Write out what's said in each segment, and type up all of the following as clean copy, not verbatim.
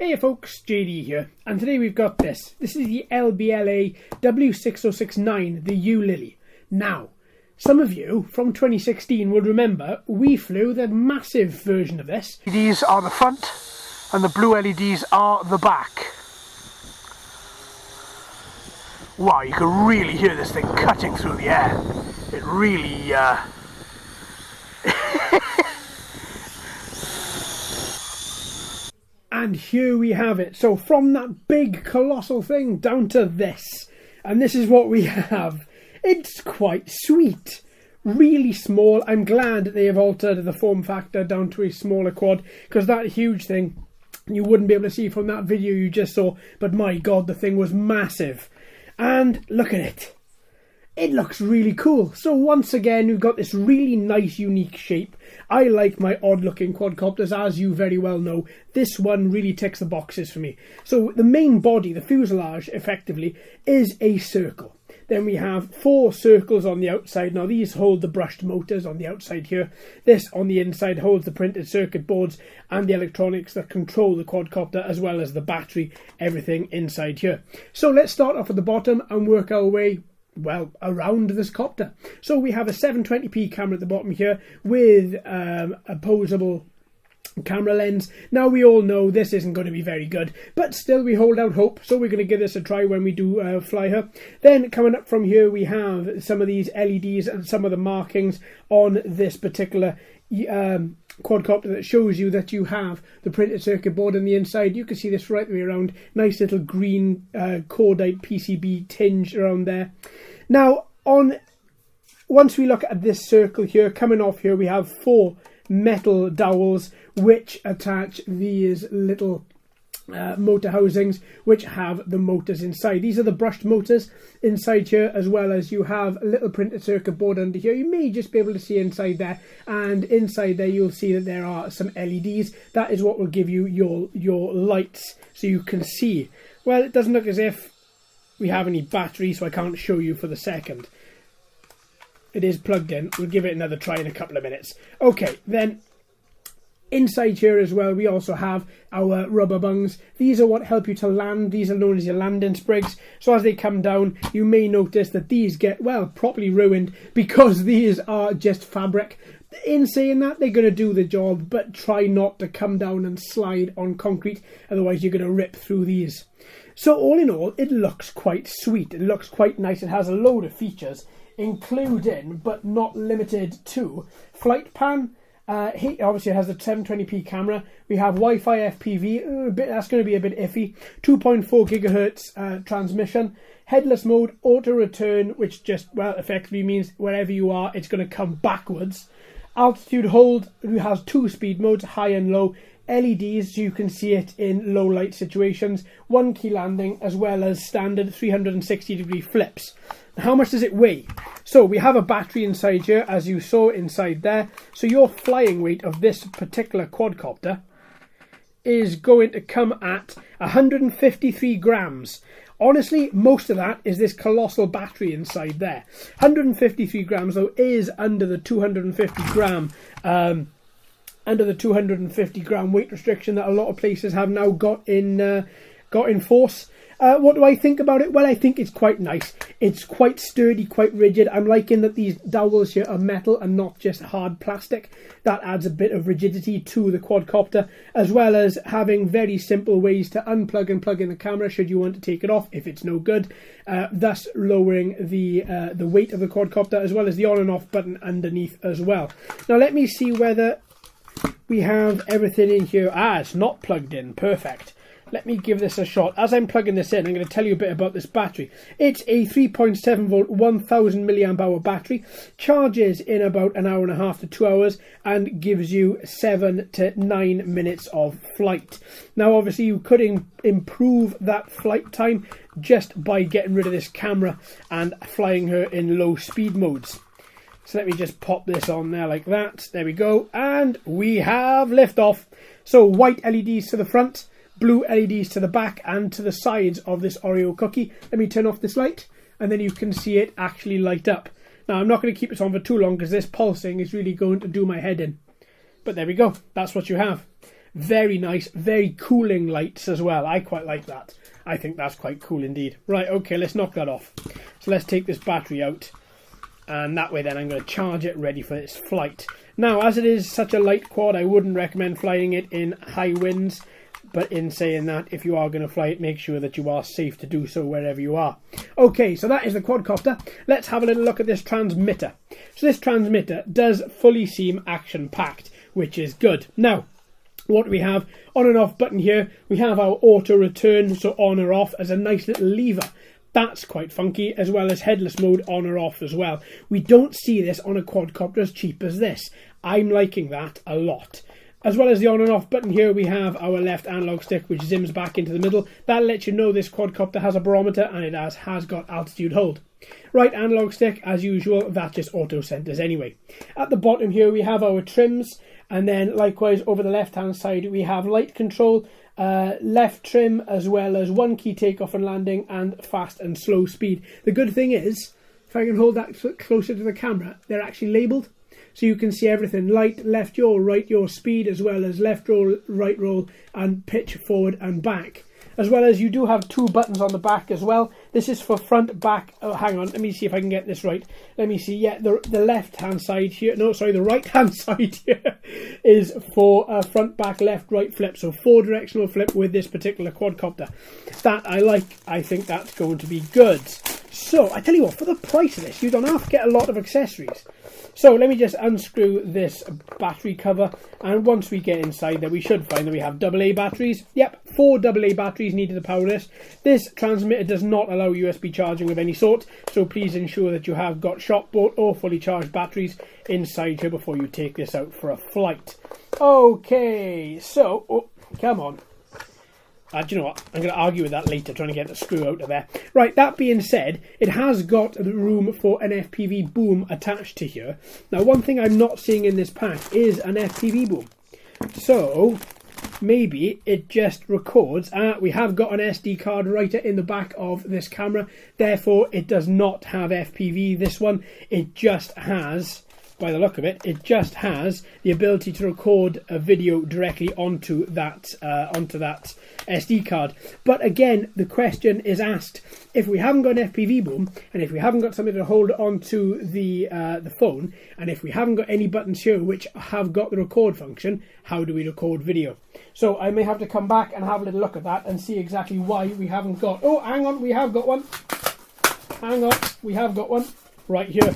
Hey folks, JD here, and today we've got this. This is the LBLA W606-9, the U-Lily. Now, some of you from 2016 will remember we flew the massive version of this. LEDs are the front and the blue LEDs are the back. Wow, you can really hear this thing cutting through the air. It really, And here we have it. So from that big colossal thing down to this. And this is what we have. It's quite sweet. Really small. I'm glad they have altered the form factor down to a smaller quad, because that huge thing you wouldn't be able to see from that video you just saw. But my god, the thing was massive. And look at it. It looks really cool. So once again, we've got this really nice, unique shape. I like my odd-looking quadcopters, as you very well know. This one really ticks the boxes for me. So the main body, the fuselage, effectively, is a circle. Then we have 4 circles on the outside. Now these hold the brushed motors on the outside here. This on the inside holds the printed circuit boards and the electronics that control the quadcopter, as well as the battery, everything inside here. So let's start off at the bottom and work our way, well, around this copter. So we have a 720p camera at the bottom here with a posable camera lens. Now we all know this isn't going to be very good, but still we hold out hope, so we're going to give this a try when we do fly her. Then coming up from here we have some of these LEDs and some of the markings on this particular quadcopter that shows you that you have the printed circuit board on the inside. You can see this right the way around. Nice little green cordite PCB tinge around there. Now, once we look at this circle here, coming off here, we have 4 metal dowels which attach these little motor housings which have the motors inside. These are the brushed motors inside here, as well as you have a little printed circuit board under here. You may just be able to see inside there, and inside there you'll see that there are some LEDs. That is what will give you your lights, so you can see. Well, it doesn't look as if we have any battery, so I can't show you for the second. It is plugged in. We'll give it another try in a couple of minutes. Okay, then inside here as well, we also have our rubber bungs. These are what help you to land. These are known as your landing sprigs. So as they come down, you may notice that these get, well, properly ruined, because these are just fabric. In saying that, they're going to do the job, but try not to come down and slide on concrete, otherwise you're going to rip through these. So all in all, it looks quite sweet. It looks quite nice. It has a load of features, including, but not limited to, flight pan. Obviously it has the 720p camera. We have Wi-Fi FPV, that's going to be a bit iffy. 2.4 gigahertz transmission. Headless mode, auto return, which just, well, effectively means wherever you are, it's going to come backwards. Altitude hold, it has 2 speed modes, high and low. LEDs, so you can see it in low light situations. 1 key landing, as well as standard 360-degree flips. How much does it weigh? So we have a battery inside here, as you saw inside there. So your flying weight of this particular quadcopter is going to come at 153 grams. Honestly, most of that is this colossal battery inside there. 153 grams, though, is under the 250 gram weight restriction that a lot of places have now got in force. What do I think about it? Well, I think it's quite nice. It's quite sturdy, quite rigid. I'm liking that these dowels here are metal and not just hard plastic. That adds a bit of rigidity to the quadcopter, as well as having very simple ways to unplug and plug in the camera should you want to take it off if it's no good, thus lowering the weight of the quadcopter, as well as the on and off button underneath as well. Now let me see whether we have everything in here. It's not plugged in. Perfect. Let me give this a shot. As I'm plugging this in, I'm going to tell you a bit about this battery. It's a 3.7 volt, 1000 milliamp hour battery. Charges in about an hour and a half to 2 hours and gives you 7 to 9 minutes of flight. Now, obviously, you could improve that flight time just by getting rid of this camera and flying her in low speed modes. So let me just pop this on there like that. There we go. And we have liftoff. So white LEDs to the front, blue LEDs to the back and to the sides of this Oreo cookie. Let me turn off this light and then you can see it actually light up. Now I'm not going to keep it on for too long because this pulsing is really going to do my head in. But there we go. That's what you have. Very nice, very cooling lights as well. I quite like that. I think that's quite cool indeed. Right, okay, let's knock that off. So let's take this battery out, and that way then I'm going to charge it ready for its flight. Now, as it is such a light quad, I wouldn't recommend flying it in high winds. But in saying that, if you are going to fly it, make sure that you are safe to do so wherever you are. Okay, so that is the quadcopter. Let's have a little look at this transmitter. So this transmitter does fully seem action-packed, which is good. Now, what do we have? On and off button here. We have our auto return, so on or off, as a nice little lever. That's quite funky, as well as headless mode on or off as well. We don't see this on a quadcopter as cheap as this. I'm liking that a lot. As well as the on and off button here, we have our left analog stick, which zims back into the middle. That lets you know this quadcopter has a barometer, and it has got altitude hold. Right analog stick, as usual, that just auto centers anyway. At the bottom here, we have our trims, and then likewise over the left hand side, we have light control, left trim, as well as 1 key takeoff and landing, and fast and slow speed. The good thing is, if I can hold that closer to the camera, they're actually labelled. So you can see everything, light, left yaw, right yaw, speed, as well as left roll, right roll, and pitch forward and back. As well as you do have 2 buttons on the back as well. This is for front, back. Oh, hang on, let me see if I can get this right. Let me see, yeah, the left-hand side here, no, sorry, the right-hand side here is for front, back, left, right flip. So 4 directional flip with this particular quadcopter. That I like. I think that's going to be good. So, I tell you what, for the price of this, you don't have to get a lot of accessories. So let me just unscrew this battery cover, and once we get inside there, we should find that we have AA batteries. Yep, 4 AA batteries needed to power this. This transmitter does not allow USB charging of any sort, so please ensure that you have got shop bought or fully charged batteries inside here before you take this out for a flight. Okay, so, oh, come on. Do you know what? I'm going to argue with that later, trying to get the screw out of there. Right, that being said, it has got the room for an FPV boom attached to here. Now, one thing I'm not seeing in this pack is an FPV boom. So, maybe it just records. We have got an SD card writer in the back of this camera. Therefore, it does not have FPV, this one. It just has, by the look of it, it just has the ability to record a video directly onto that SD card. But again, the question is asked, if we haven't got an FPV boom, and if we haven't got something to hold onto the phone, and if we haven't got any buttons here which have got the record function, how do we record video? So I may have to come back and have a little look at that and see exactly why we haven't got... Oh, hang on, we have got one. Hang on, we have got one. Right here.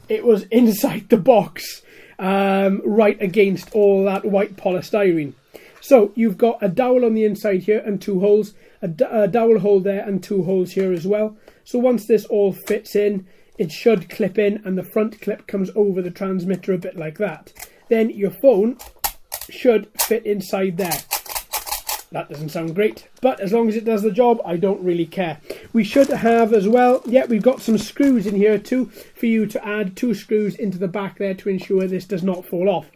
It was inside the box, right against all that white polystyrene. So you've got a dowel on the inside here and 2 holes, a dowel hole there and 2 holes here as well. So once this all fits in, it should clip in, and the front clip comes over the transmitter a bit like that. Then your phone should fit inside there. That doesn't sound great, but as long as it does the job, I don't really care. We should have as well, yeah, we've got some screws in here too, for you to add 2 screws into the back there to ensure this does not fall off.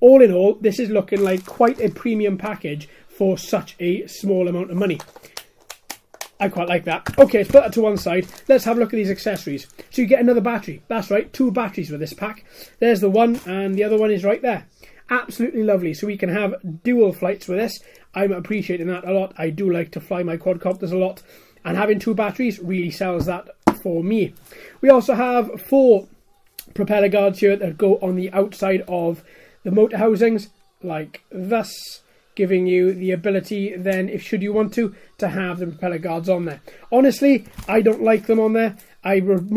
All in all, this is looking like quite a premium package for such a small amount of money. I quite like that. Okay, let's put that to one side. Let's have a look at these accessories. So you get another battery. That's right, 2 batteries with this pack. There's the one, and the other one is right there. Absolutely lovely. So we can have dual flights with this. I'm appreciating that a lot. I do like to fly my quadcopters a lot, and having 2 batteries really sells that for me. We also have 4 propeller guards here that go on the outside of the motor housings, like thus, giving you the ability then, if should you want to have the propeller guards on there. Honestly, I don't like them on there. I would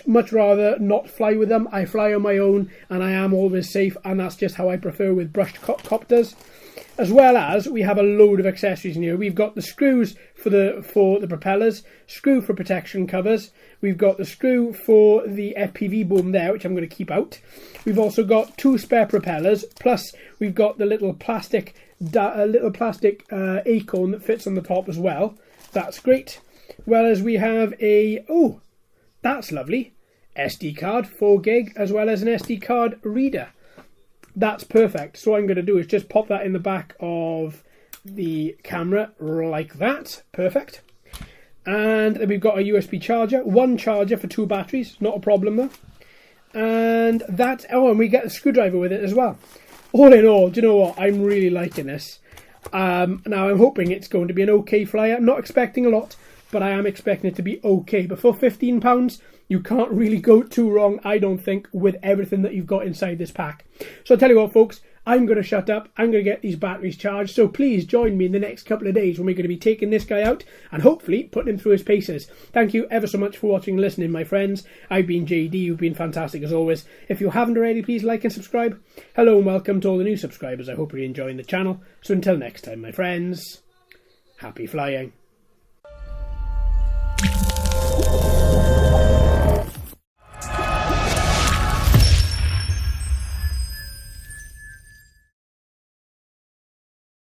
much rather not fly with them. I fly on my own, and I am always safe, and that's just how I prefer with brushed copters. As well as we have a load of accessories in here. We've got the screws for the propellers, screw for protection covers. We've got the screw for the FPV boom there, which I'm going to keep out. We've also got 2 spare propellers, plus we've got the little plastic acorn that fits on the top as well. That's great. Well as we have a, oh, that's lovely, SD card, 4 gig, as well as an SD card reader. That's perfect. So what I'm going to do is just pop that in the back of the camera like that. Perfect. And then we've got a USB charger. 1 charger for 2 batteries. Not a problem though. And that, oh, and we get a screwdriver with it as well. all in all, do you know what? I'm really liking this. Now I'm hoping it's going to be an okay flyer. I'm not expecting a lot, but I am expecting it to be okay. But for £15, you can't really go too wrong, I don't think, with everything that you've got inside this pack. So I'll tell you what, folks, I'm going to shut up. I'm going to get these batteries charged. So please join me in the next couple of days when we're going to be taking this guy out and hopefully putting him through his paces. Thank you ever so much for watching and listening, my friends. I've been JD. You've been fantastic as always. If you haven't already, please like and subscribe. Hello and welcome to all the new subscribers. I hope you're enjoying the channel. So until next time, my friends, happy flying.